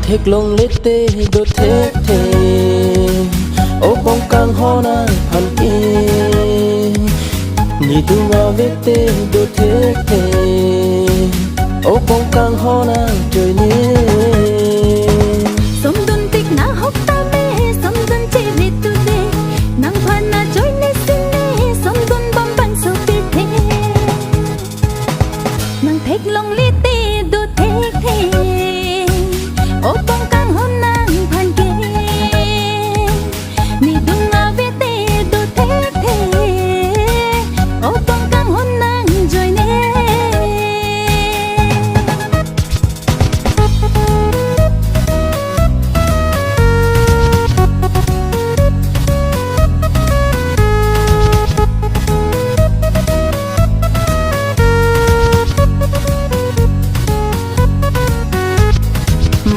thét lông lết tê đô thét thề ô bóng càng ho na hẳn kia nhị tu ngao vết tê đô thét thề ô bóng càng ho na trời nê sông đun tích na hốc ta mê sông đun chỉ vì tu đê nang phan na trôi nê xin nê sông đun bom bắn sâu tê thê nang thét lông lết tê đô thét thề ô bóng càng ho nang phan kê nhị tu ngao vết tê đô thét thề ô bóng càng ho nang trôi nê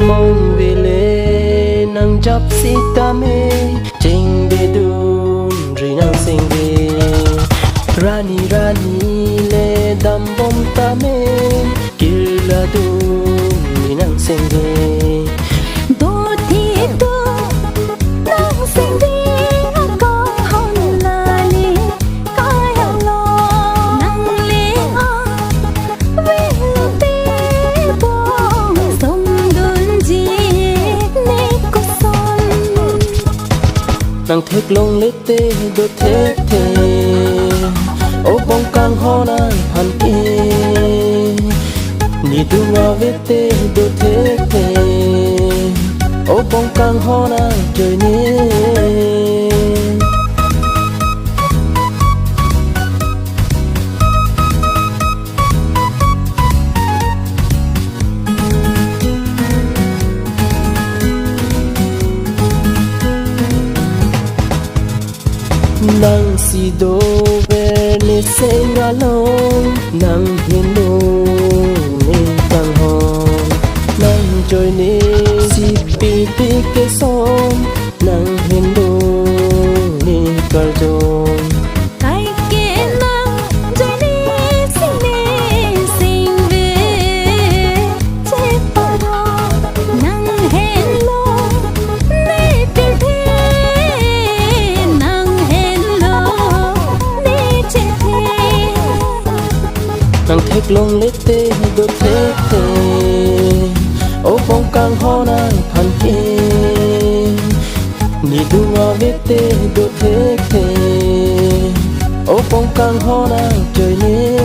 mong về lệ nang chấp si ta mê trên bề đun rồi nang sinh về rani rani lệ đam bom ta mê kia là đun rồi nang sinh về đô thì đô nang sinh đi có hôn là li có heo lo nang li o vì lu tê bông sông đun gì nê có son nang thét lông lết tê đô thét thề ô bóng càng ho na hẳn kia nhị tu ngao vết tê đô thét thề ô bóng càng ho na trời nê nang si do ver ne senga long nang hiền đô ne tăng hòn nang trôi ne si pi pi ke som nang hiền đô ne kar jom cái kia nang trôi nê sinh về chế bao đó nang hẹn lo nê tiêu thế nang hẹn lo nê chế thế nang thét lông lết tê đô thét thề ô bóng càng ho na hẳn kia nhị tu ngao vết tê đô thét thề ô bóng càng ho na trời nê